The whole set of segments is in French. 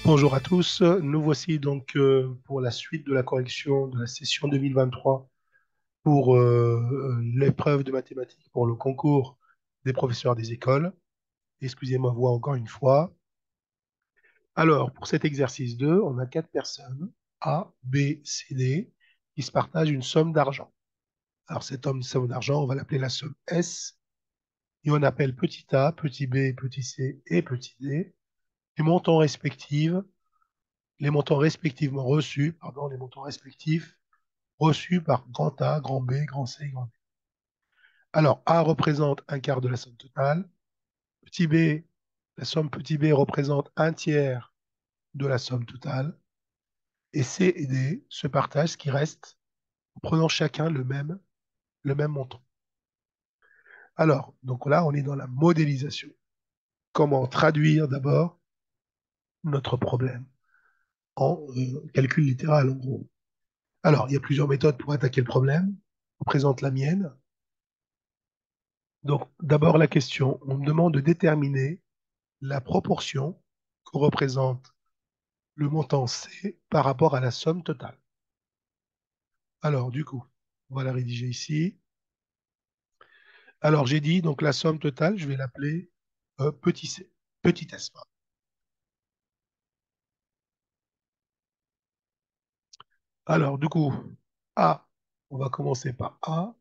Bonjour à tous, nous voici donc pour la suite de la correction de la session 2023 pour l'épreuve de mathématiques pour le concours des professeurs des écoles. Excusez ma voix encore une fois. Alors, pour cet exercice 2, on a quatre personnes, A, B, C, D, qui se partagent une somme d'argent. Alors, cette somme d'argent, on va l'appeler la somme S, et on appelle petit a, petit b, petit c et petit d les montants respectifs, les montants respectifs reçu par grand A, grand B, grand C, grand D. Alors, A représente un quart de la somme totale. Petit b, la somme petit b représente un tiers de la somme totale. Et C et D se partagent ce qui reste en prenant chacun le même montant. Alors, donc là, on est dans la modélisation. Comment traduire d'abord notre problème en calcul littéral, en gros. Alors, il y a plusieurs méthodes pour attaquer le problème. Je présente la mienne. Donc, d'abord, la question. On me demande de déterminer la proportion que représente le montant C par rapport à la somme totale. Alors, du coup, on va la rédiger ici. Alors, j'ai dit, donc la somme totale, je vais l'appeler petit c, petit s. Alors, du coup, A, on va commencer par A.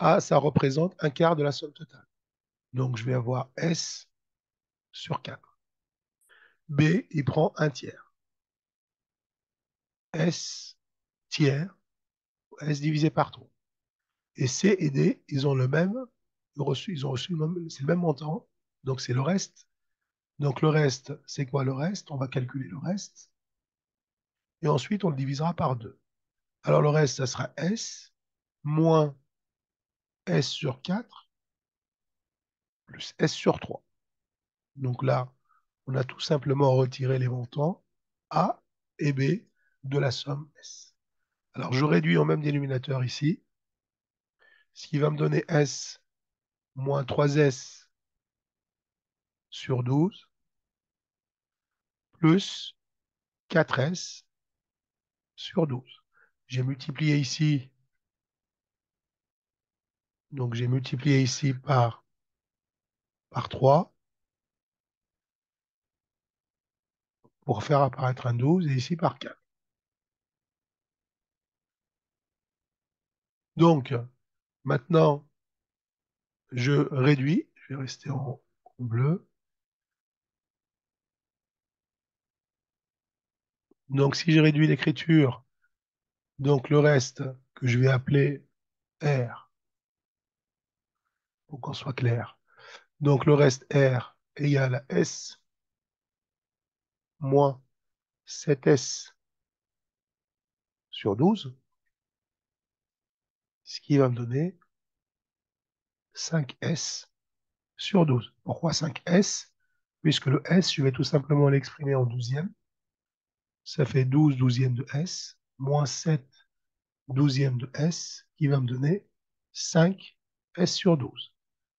A, ça représente un quart de la somme totale. Donc, je vais avoir S sur 4. B, il prend un tiers. S tiers, S divisé par 3. Et C et D, ils ont ils ont reçu c'est le même montant, donc c'est le reste. Donc le reste, c'est quoi le reste? On va calculer le reste, et ensuite on le divisera par 2. Alors le reste, ça sera S moins S sur 4 plus S sur 3. Donc là, on a tout simplement retiré les montants A et B de la somme S. Alors je réduis au même dénominateur ici, ce qui va me donner S moins 3S sur 12 plus 4S sur 12. J'ai multiplié ici, donc j'ai multiplié ici par 3 pour faire apparaître un 12 et ici par 4. Donc, maintenant, je réduis, je vais rester en bleu. Donc, si je réduis l'écriture, donc le reste que je vais appeler R, pour qu'on soit clair. Donc, le reste R égale à S moins 7S sur 12, ce qui va me donner 5S sur 12. Pourquoi 5S? Puisque le S, je vais tout simplement l'exprimer en douzième. Ça fait 12 douzièmes de S, moins 7 douzièmes de S, qui va me donner 5 S sur 12.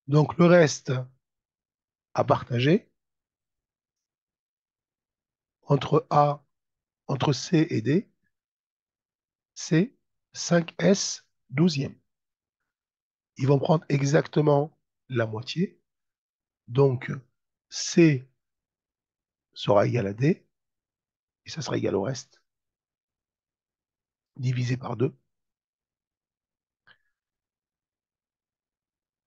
Donc le reste à partager entre C et D, c'est 5S douzièmes. Ils vont prendre exactement la moitié. Donc C sera égal à D, et ça sera égal au reste, divisé par 2.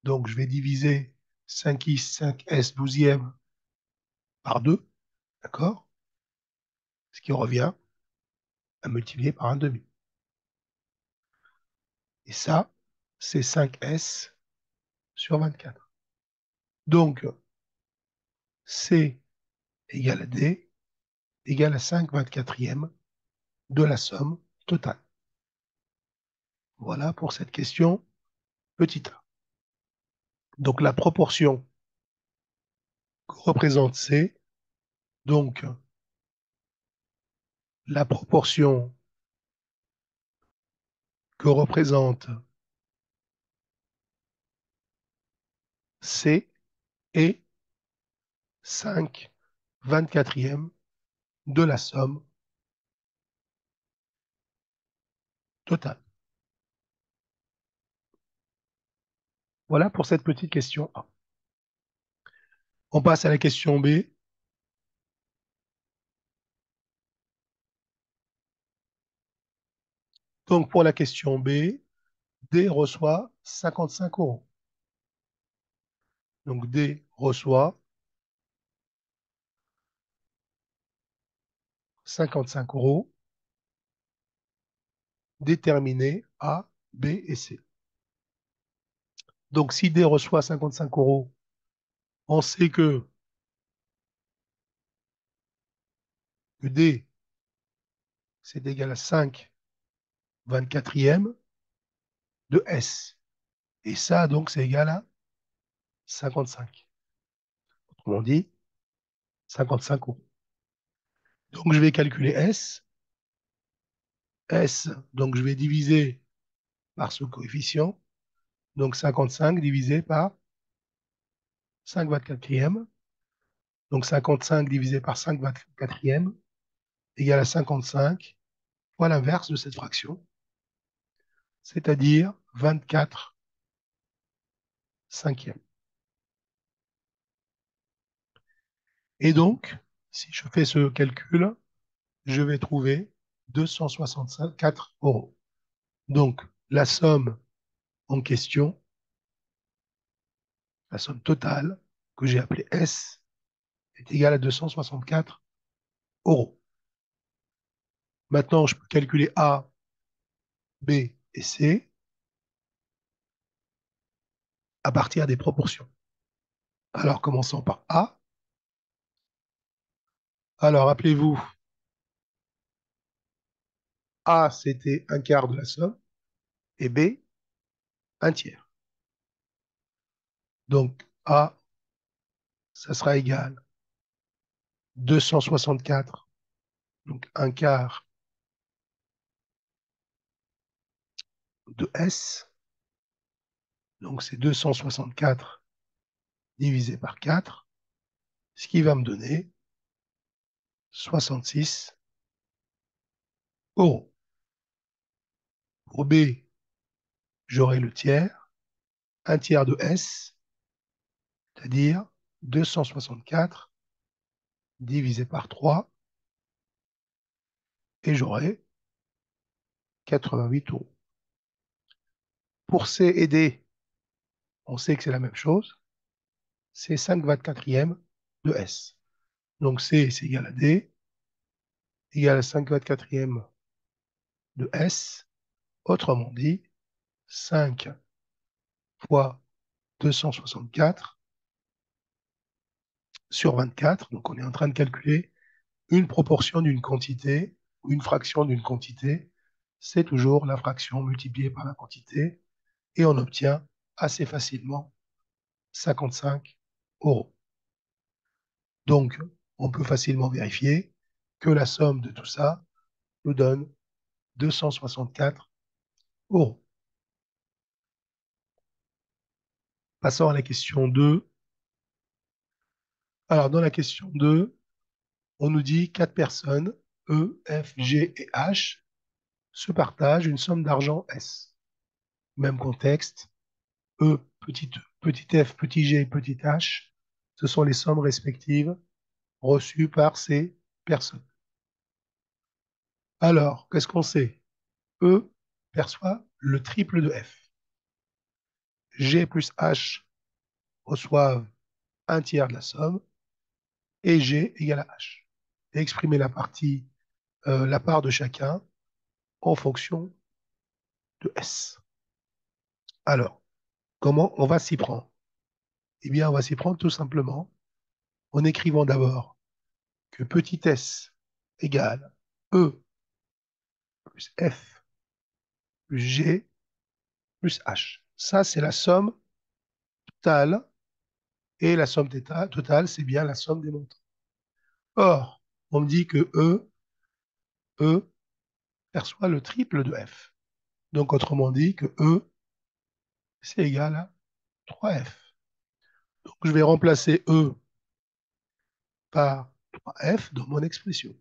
Donc je vais diviser 5i, 5S douzième par 2, d'accord? Ce qui revient à multiplier par un demi. Et ça, c'est 5S sur 24. Donc, C égale à D égale à 5 24e de la somme totale. Voilà pour cette question petit a. Donc, la proportion que représente C, donc la proportion que représente C est 5 24e de la somme totale. Voilà pour cette petite question A. On passe à la question B. Donc pour la question B, D reçoit 55 euros. Donc D reçoit 55 euros déterminés A, B et C. Donc si D reçoit 55 euros, on sait que D, c'est égal à 5 24e de S. Et ça, donc, c'est égal à 55. Autrement dit, 55 euros. Donc, je vais calculer S. S, donc, je vais diviser par ce coefficient. Donc, 55 divisé par 5 24e. Donc, 55 divisé par 5 24e égale à 55 fois l'inverse de cette fraction, c'est-à-dire 24 cinquièmes. Et donc, si je fais ce calcul, je vais trouver 264 euros. Donc, la somme en question, la somme totale, que j'ai appelée S, est égale à 264 euros. Maintenant, je peux calculer A, B et C à partir des proportions. Alors, commençons par A. Alors, rappelez-vous, A, c'était un quart de la somme, et B, un tiers. Donc, A, ça sera égal à 264, donc un quart de S. Donc, c'est 264 divisé par 4, ce qui va me donner 66 euros. Pour B, j'aurai le tiers, un tiers de S, c'est-à-dire 264 divisé par 3, et j'aurai 88 euros. Pour C et D, on sait que c'est la même chose, c'est 5 24e de S. Donc C, c'est égal à D, égal à 5 24e de S. Autrement dit, 5 fois 264 sur 24. Donc on est en train de calculer une proportion d'une quantité ou une fraction d'une quantité. C'est toujours la fraction multipliée par la quantité et on obtient assez facilement 55 euros. Donc, on peut facilement vérifier que la somme de tout ça nous donne 264 euros. Passons à la question 2. Alors, dans la question 2, on nous dit 4 personnes, E, F, G et H, se partagent une somme d'argent S. Même contexte, E, petit f, petit g, petit h, ce sont les sommes respectives reçues par ces personnes. Alors, qu'est-ce qu'on sait? E perçoit le triple de f. G plus h reçoivent un tiers de la somme et G égale à h. Et exprimer la part de chacun en fonction de S. Alors, comment on va s'y prendre? Eh bien, on va s'y prendre tout simplement en écrivant d'abord que petit s égale E plus F plus G plus H. Ça, c'est la somme totale. Et la somme totale, c'est bien la somme des montants. Or, on me dit que E perçoit le triple de F. Donc, autrement dit que E, c'est égal à 3F. Donc, je vais remplacer E par 3F dans mon expression.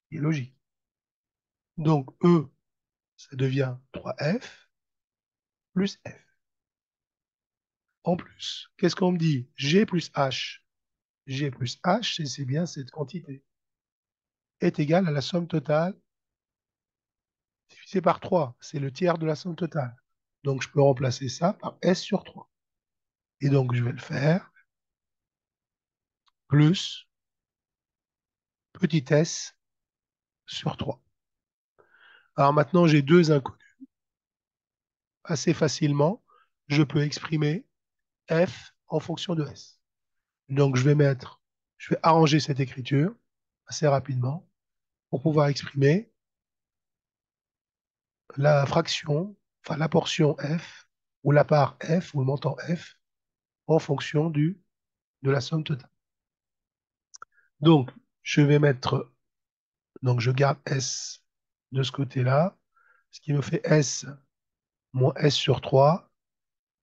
qui est logique. Donc E, ça devient 3F plus F. En plus, qu'est-ce qu'on me dit? G plus H. G plus H, c'est bien cette quantité, est égale à la somme totale divisé par 3. C'est le tiers de la somme totale. Donc, je peux remplacer ça par S sur 3. Et donc, je vais le faire plus petit s sur 3. Alors maintenant, j'ai deux inconnus. Assez facilement, je peux exprimer f en fonction de s. Donc, je vais arranger cette écriture assez rapidement pour pouvoir exprimer la fraction, enfin la portion f, ou la part f, ou le montant f, en fonction de la somme totale. Donc, je vais mettre, donc je garde S de ce côté-là, ce qui me fait S moins S sur 3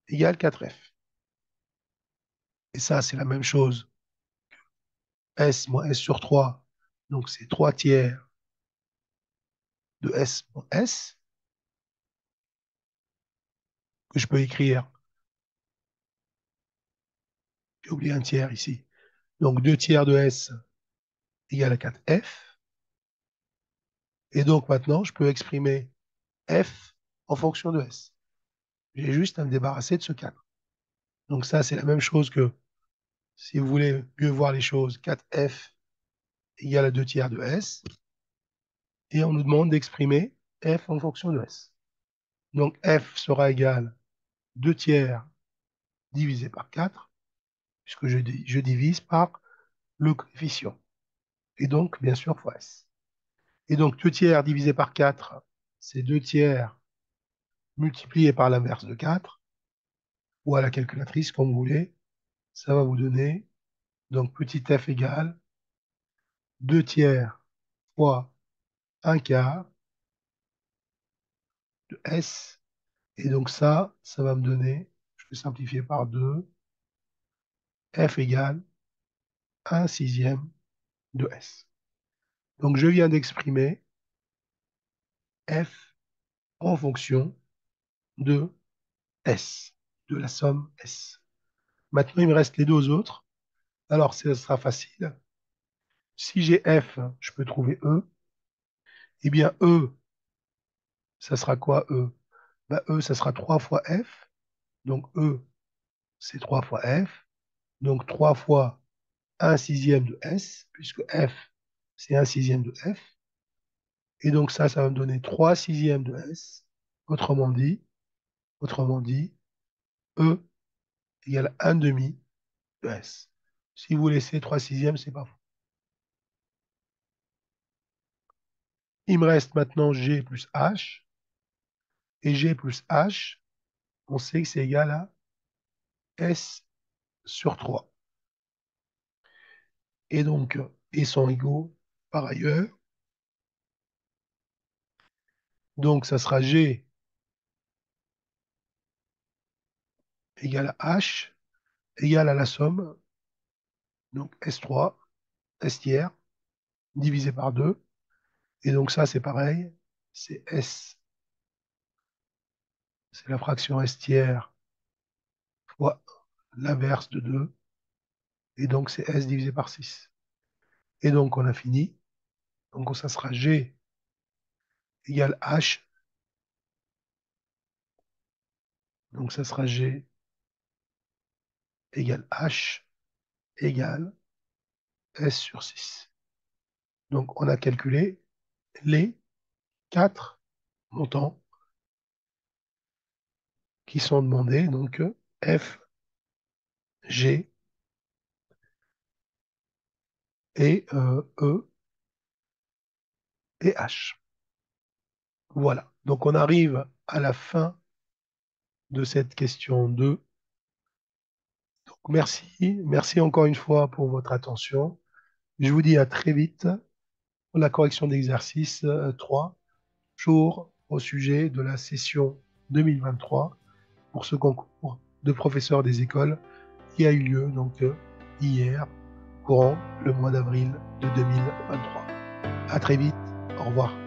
égale 4F. Et ça, c'est la même chose. S moins S sur 3, donc c'est 3 tiers de S moins S, que je peux écrire, j'ai oublié un tiers ici, donc 2 tiers de S égale à 4F. Et donc maintenant, je peux exprimer F en fonction de S. J'ai juste à me débarrasser de ce 4. Donc ça, c'est la même chose que, si vous voulez mieux voir les choses, 4F égale à 2 tiers de S. Et on nous demande d'exprimer F en fonction de S. Donc F sera égal à 2 tiers divisé par 4, puisque je divise par le coefficient. Et donc, bien sûr, fois S. Et donc, 2 tiers divisé par 4, c'est 2 tiers multiplié par l'inverse de 4, ou à la calculatrice, comme vous voulez. Ça va vous donner, donc, petit f égale 2 tiers fois 1 quart de S. Et donc ça va me donner, je vais simplifier par 2, f égale 1 sixième de S. Donc je viens d'exprimer f en fonction de S, de la somme S. Maintenant, il me reste les deux autres. Alors, ce sera facile. Si j'ai F, je peux trouver E. Eh bien, E, ça sera quoi, E? Ben, E, ça sera 3 fois F. Donc, E, c'est 3 fois F. Donc, 3 fois 1 sixième de S, puisque F, c'est 1 sixième de F. Et donc, ça va me donner 3 sixièmes de S. Autrement dit, E égale 1 demi de S. Si vous laissez 3 sixièmes, c'est pas faux. Il me reste maintenant G plus H. Et G plus H, on sait que c'est égal à S sur 3. Et donc, ils sont égaux par ailleurs. Donc, ça sera G égale à H égale à la somme, donc S3, S tiers, divisé par 2. Et donc, ça, c'est pareil. C'est S, c'est la fraction S tiers fois l'inverse de 2. Et donc, c'est S divisé par 6. Et donc, on a fini. Donc, ça sera G égale H. Donc, ça sera G égale H égale S sur 6. Donc, on a calculé les 4 montants qui sont demandés. Donc, F, G et E et H. Voilà. Donc, on arrive à la fin de cette question 2. Donc, merci encore une fois pour votre attention. Je vous dis à très vite pour la correction d'exercice 3, toujours au sujet de la session 2023 pour ce concours de professeur des écoles qui a eu lieu donc hier, courant le mois d'avril de 2023. À très vite. Au revoir.